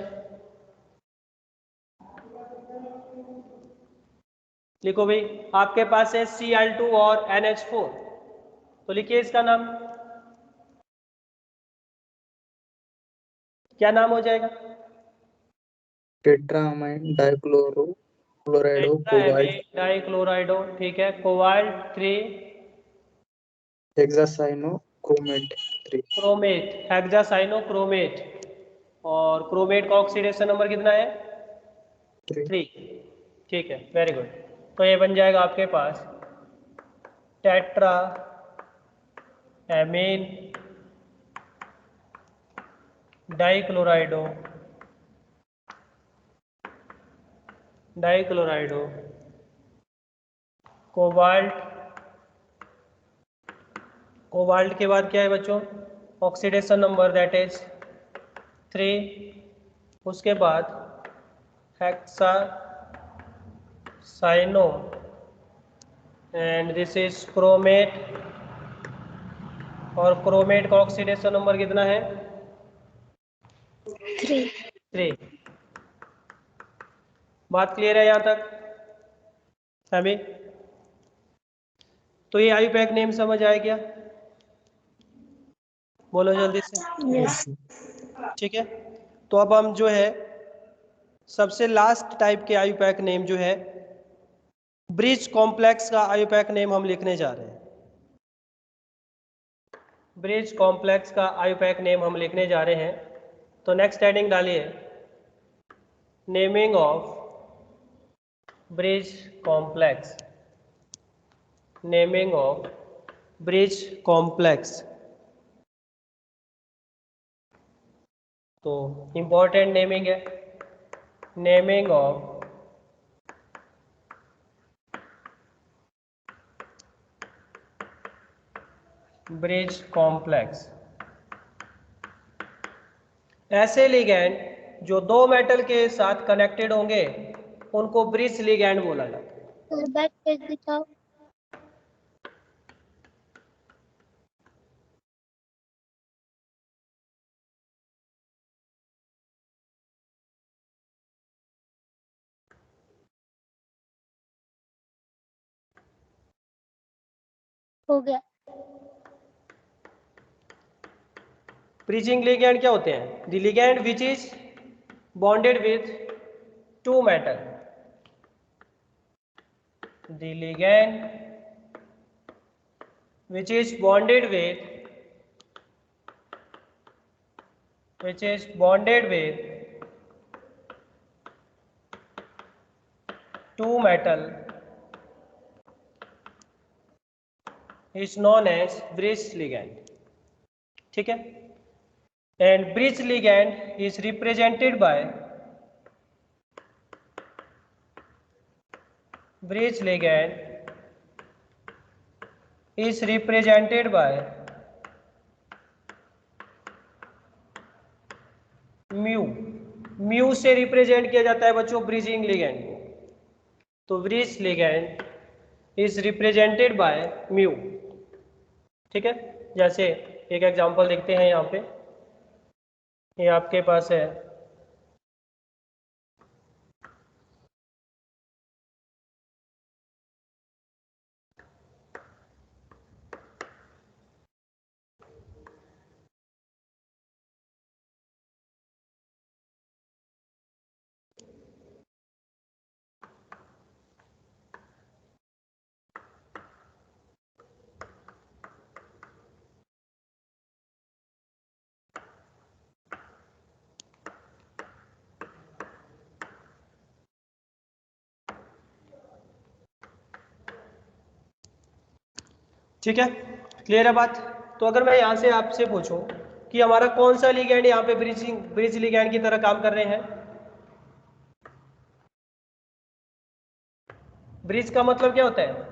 लिखो भाई, आपके पास है Cl2 और NH4, तो लिखिए इसका नाम। क्या नाम हो जाएगा? टेट्रामाइन डाइक्लोरो क्लोराइडो कोबाल्ट डाइक्लोराइडो। ठीक है, cobalt 3 hexacyano chromate 3। Chromate, hexacyano chromate. और क्रोमेट का ऑक्सीडेशन नंबर कितना है? 3। ठीक है, वेरी गुड। तो ये बन जाएगा आपके पास tetra ammine dichlorido cobalt. Cobalt के बाद क्या है बच्चों? Oxidation number that is 3। उसके बाद hexa cyano and this is chromate. और क्रोमेट का ऑक्सीडेशन नंबर कितना है? 3। बात क्लियर है यहाँ तक अभी? तो ये आईयूपैक नेम समझ आया क्या? बोलो जल्दी से। ठीक है, तो अब हम जो है सबसे लास्ट टाइप के आईयूपैक नेम जो है ब्रिज कॉम्प्लेक्स का आईयूपैक नेम हम लिखने जा रहे हैं। ब्रिज कॉम्प्लेक्स का आईयूपैक नेम हम लिखने जा रहे हैं। तो नेक्स्ट हेडिंग डालिए, naming of bridge complex. Naming of bridge complex. तो इंपॉर्टेंट नेमिंग है, नेमिंग ऑफ ब्रिज कॉम्प्लेक्स। ऐसे लिगैंड जो दो मेटल के साथ कनेक्टेड होंगे उनको ब्रिज लिगैंड बोला जाता है। बैक पेज दिखाओ। हो गया। ब्रिजिंग लिगैंड क्या होते हैं? The ligand which is bonded with to metal, the ligand which is bonded with two metal is known as bridge ligand. ठीक है, and bridge ligand is represented by mu. Mu से represent किया जाता है बच्चों ब्रिजिंग लिगैंड को, तो bridge ligand is represented by mu. ठीक है, जैसे एक एग्जांपल देखते हैं यहाँ पे, ये आपके पास है ठीक है, क्लियर है बात? तो अगर मैं यहाँ से आपसे पूछूं कि हमारा कौन सा लिगैंड यहाँ पे ब्रिज लिगैंड की तरह काम कर रहे हैं? ब्रिज का मतलब क्या होता है?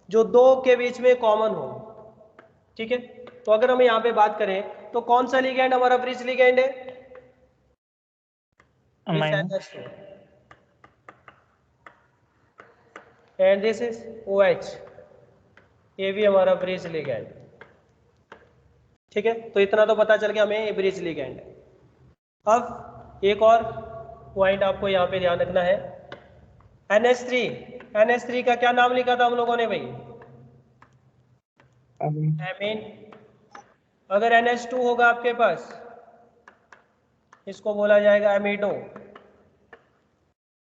जो दो के बीच में कॉमन हो। ठीक है, तो अगर हम यहाँ पे बात करें तो कौन सा लिगैंड हमारा ब्रिज लिगैंड है? Amine. And this is OH, ये भी हमारा ब्रिज लिगैंड। ठीक है, तो इतना तो पता चल गया हमें ये ब्रिज लिगैंड है। अब एक और पॉइंट आपको यहाँ पे ध्यान रखना है, NH3 का क्या नाम लिखा था हम लोगों ने भाई? एमीन। अगर NH2 होगा आपके पास, इसको बोला जाएगा एमिडो।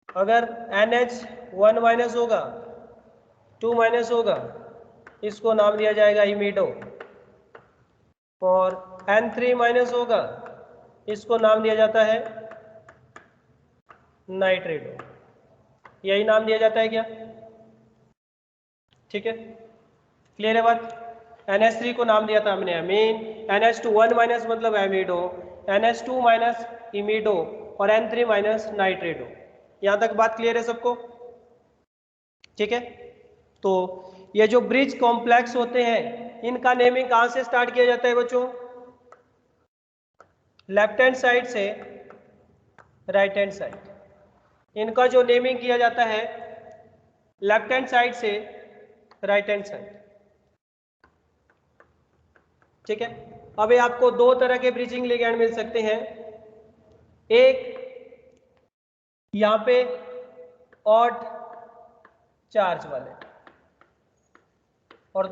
अगर NH1 माइनस होगा, 2 माइनस होगा, इसको नाम दिया जाएगा इमिडो। और N3 माइनस होगा, इसको नाम दिया जाता है नाइट्रेटो। यही नाम दिया जाता है क्या? ठीक है, क्लियर है बात? NH3 को नाम दिया था हमने अमीन, NH2 1 माइनस मतलब एमिडो, NH2 माइनस इमिडो और N3 माइनस नाइट्रेटो। यहां तक बात क्लियर है सबको? ठीक है, तो ये जो ब्रिज कॉम्प्लेक्स होते हैं इनका नेमिंग कहां से स्टार्ट किया जाता है बच्चों? लेफ्ट हैंड साइड से राइट हैंड साइड। इनका जो नेमिंग किया जाता है लेफ्ट हैंड साइड से राइट हैंड साइड। ठीक है, अब ये आपको दो तरह के ब्रिजिंग लिगैंड मिल सकते हैं, एक यहां पे ऑड चार्ज वाले और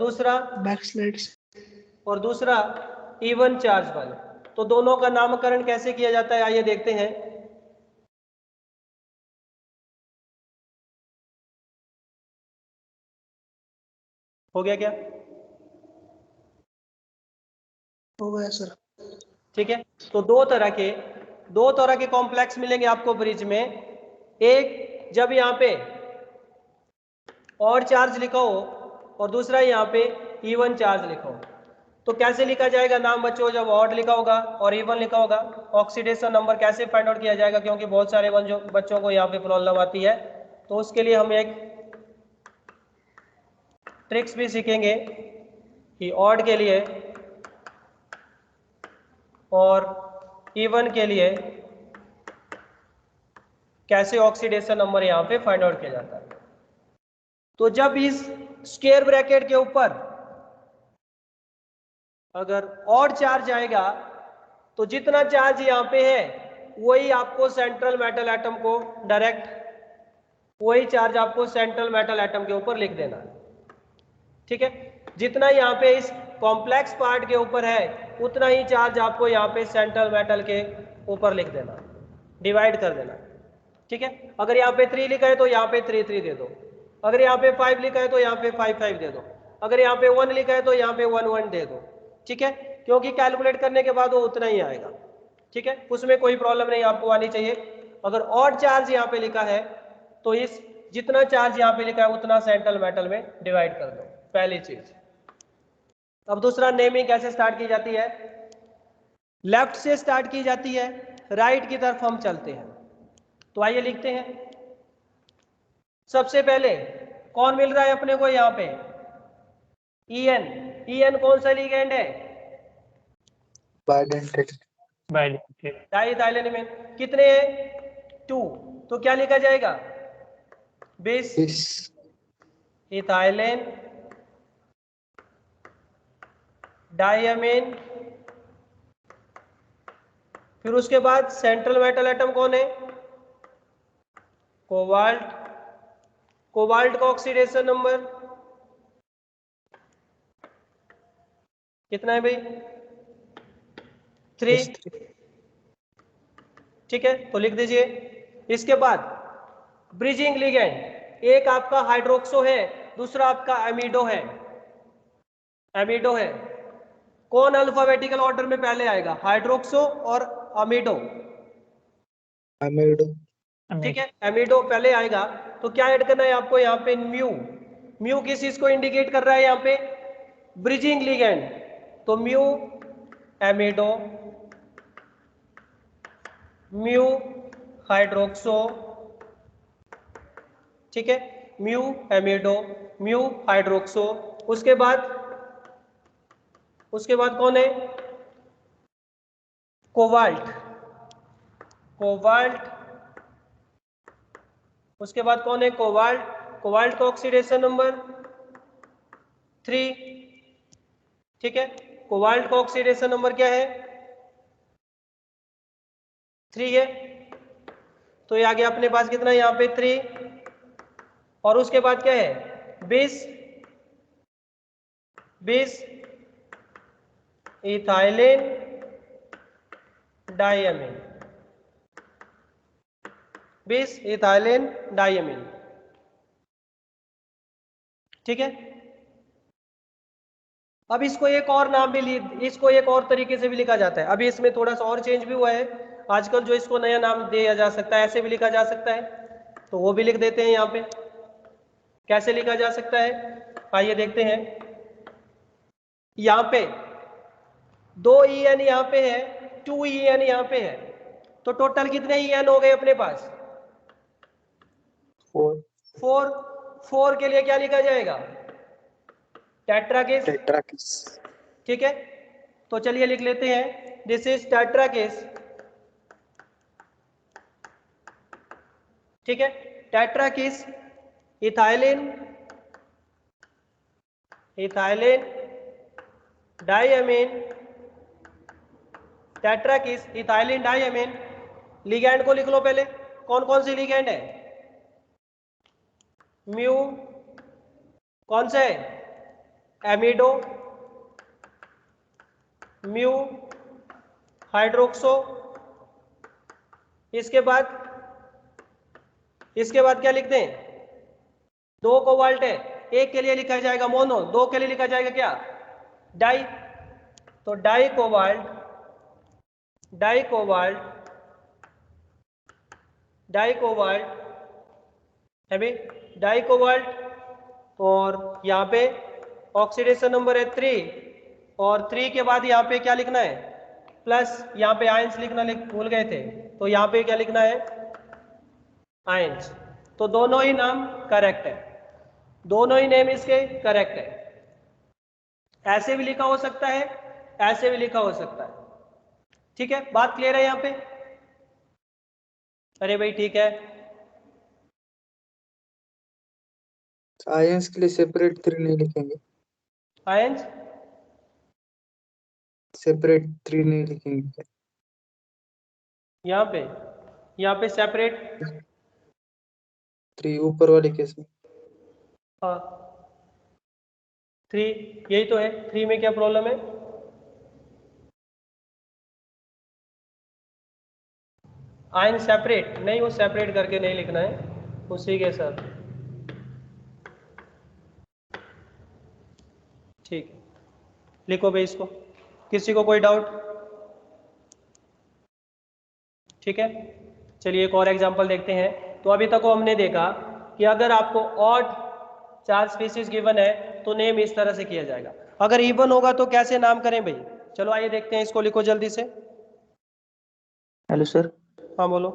दूसरा इवन चार्ज वाले। तो दोनों का नामकरण कैसे किया जाता है आइए देखते हैं। हो गया क्या? हो गया सर। ठीक है, तो दो तरह के कॉम्प्लेक्स मिलेंगे आपको ब्रिज में। एक जब यहाँ पे और चार्ज लिखा हो और दूसरा यहाँ पे इवन चार्ज लिखा हो। तो कैसे लिखा जाएगा नाम बच्चों? जब ऑड लिखा होगा और इवन लिखा होगा, ऑक्सीडेशन नंबर कैसे फाइंड आउट किया जाएगा? क्योंकि बहुत सारे बच्चों को यहाँ पे प्रॉब्लम आती है, तो उसके लिए हम एक ट्रिक्स भी सीखेंगे कि ऑड के लिए और इवन के लिए कैसे ऑक्सीडेशन नंबर यहाँ पे फाइंड आउट किया जाता है। तो जब इस स्क्वायर ब्रैकेट के ऊपर अगर और चार्ज आएगा तो जितना चार्ज यहाँ पे है वही आपको सेंट्रल मेटल एटम को डायरेक्ट वही चार्ज आपको सेंट्रल मेटल एटम के ऊपर लिख देना है। ठीक है, जितना यहाँ पे इस कॉम्प्लेक्स पार्ट के ऊपर है उतना ही चार्ज आपको यहाँ पे सेंट्रल मेटल के ऊपर लिख देना, डिवाइड कर देना। ठीक है, अगर यहाँ पे 3 लिखा है तो यहाँ पे 3 3 दे दो, अगर यहाँ पे 5 लिखा है तो यहाँ पे 5 5 दे दो, अगर यहाँ पे 1 लिखा है तो यहाँ पे 1 1 दे दो। ठीक है, क्योंकि कैलकुलेट करने के बाद वो उतना ही आएगा। ठीक है, उसमें कोई प्रॉब्लम नहीं आपको आनी चाहिए। अगर ऑड चार्ज यहाँ पे लिखा है तो इस जितना चार्ज यहाँ पे लिखा है उतना सेंट्रल मेटल में डिवाइड कर दो, पहली चीज। अब दूसरा, नेमिंग कैसे स्टार्ट की जाती है? लेफ्ट से स्टार्ट की जाती है, राइट की तरफ हम चलते हैं। तो आइए लिखते हैं। सबसे पहले कौन मिल रहा है अपने को यहाँ पे? EN। EN कौन सा लिगेंड है? बाइडेंटेड। डाइइथाइलेन में कितने हैं? 2। तो क्या लिखा जाएगा? बिस इथाइलेन डाइअमीन। फिर उसके बाद सेंट्रल मेटल एटम कौन है? कोबाल्ट। कोबाल्ट का ऑक्सीडेशन नंबर कितना है भाई? 3। ठीक है, तो लिख दीजिए। इसके बाद ब्रिजिंग लिगेंड, एक आपका हाइड्रोक्सो है, दूसरा आपका एमिडो है। एमिडो है, कौन अल्फाबेटिकल ऑर्डर में पहले आएगा? हाइड्रोक्सो और अमिडो। अमीडो। ठीक है, एमिडो पहले आएगा। तो क्या ऐड करना है आपको यहाँ पे? म्यू। म्यू किस चीज को इंडिकेट कर रहा है यहाँ पे? Bridging ligand. तो म्यू एमिडो, म्यू हाइड्रोक्सो। ठीक है, म्यू एमिडो, म्यू हाइड्रोक्सो। उसके बाद कौन है? कोबाल्ट। कोबाल्ट। उसके बाद कौन है? कोबाल्ट। कोबाल्ट का ऑक्सीडेशन नंबर 3। ठीक है, कोबाल्ट का ऑक्सीडेशन नंबर क्या है? 3 है। तो ये आ गया अपने पास कितना यहाँ पे? 3। और उसके बाद क्या है? 20 इथाइलेन डाइअमीन। 20 इथाइलेन डाइअमीन। ठीक है, अब इसको एक और नाम भी इसको एक और तरीके से भी लिखा जाता है। अभी इसमें थोड़ा सा और चेंज भी हुआ है आजकल, जो इसको नया नाम दिया जा सकता है, ऐसे भी लिखा जा सकता है। तो वो भी लिख देते हैं यहाँ पे। कैसे लिखा जा सकता है आइए देखते हैं। यहाँ पे 2 EN यहाँ पे है, 2 EN यहाँ पे है, तो टोटल कितने EN हो गए अपने पास? 4। 4 के लिए क्या लिखा जाएगा? टेट्राकिस। ठीक है, तो चलिए लिख लेते हैं। This is tetrakis. ठीक है, tetrakis ethylene diamine. Tetrakis ethylene diamine. Ligand को लिख लो पहले, कौन कौन सी लिगैंड है? म्यू, कौन सा है? एमिडो, म्यू हाइड्रोक्सो। इसके बाद क्या लिखते हैं? 2 कोबाल्ट है, एक के लिए लिखा जाएगा मोनो, 2 के लिए लिखा जाएगा क्या? डाई। तो डाई कोबाल्ट है भाई, डाई कोबाल्ट। और यहाँ पे ऑक्सीडेशन नंबर है 3, और 3 के बाद यहाँ पे क्या लिखना है? प्लस। यहाँ पे आयंस लिखना भूल गए थे, तो यहाँ पे क्या लिखना है? आयंस। तो दोनों ही नाम करेक्ट है, दोनों ही नेम इसके करेक्ट है। ऐसे भी लिखा हो सकता है, ऐसे भी लिखा हो सकता है। ठीक है, बात क्लियर है यहाँ पे? अरे भाई ठीक है। आयंस के लिए सेपरेट 3 नहीं लिखेंगे। आयंस सेपरेट 3 नहीं लिखेंगे। यहाँ पे सेपरेट 3 ऊपर वाले केस में। हाँ, 3, यही तो है। 3 में क्या प्रॉब्लम है? आयन सेपरेट नहीं, वो सेपरेट करके नहीं लिखना है, उसी के साथ। ठीक है, लिखो भाई इसको। किसी को कोई डाउट? ठीक है, चलिए एक और एग्जांपल देखते हैं। तो अभी तक हमने देखा कि अगर आपको ऑड 4 स्पीसीज गिवन है तो नेम इस तरह से किया जाएगा। अगर इवन होगा तो कैसे नाम करें भाई? चलो आइए देखते हैं, इसको लिखो जल्दी से। हेलो सर, हाँ बोलो।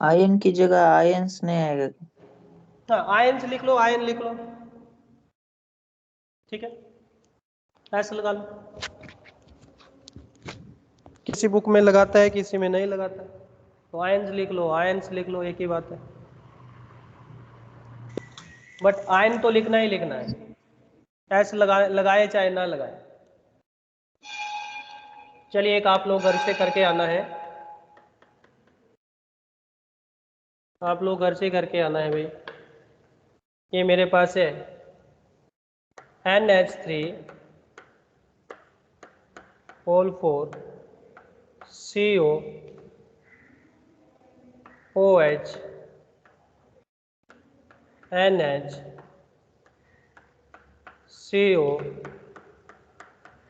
आयन की जगह आयंस नहीं आएगा क्या? हाँ आयन लिख लो, आयन लिख लो। ठीक है, ऐसे लगा लो। किसी बुक में लगाता है, किसी में नहीं लगाता है, तो आयन्स लिख लो, आयन्स लिख लो, एक ही बात है। बट आयन तो लिखना ही लिखना है, ऐसे लगाए चाहे ना लगाए। चलिए एक आप लोग घर से करके आना है, आप लोग घर से करके आना है भाई। ये मेरे पास है NH3 whole 4 CO OH NH CO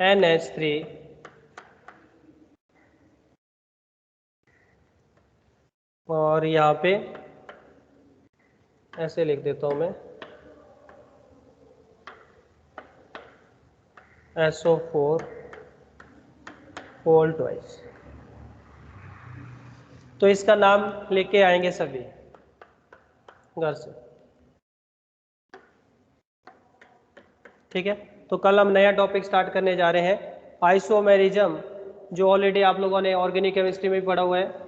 NH3 और यहाँ पे ऐसे लिख देता हूँ मैं SO4 होल ट्वाइस। तो इसका नाम लेके आएंगे सभी घर से। ठीक है, तो कल हम नया टॉपिक स्टार्ट करने जा रहे हैं, आइसोमेरिज्म, जो ऑलरेडी आप लोगों ने ऑर्गेनिक केमिस्ट्री में भी पढ़ा हुआ है।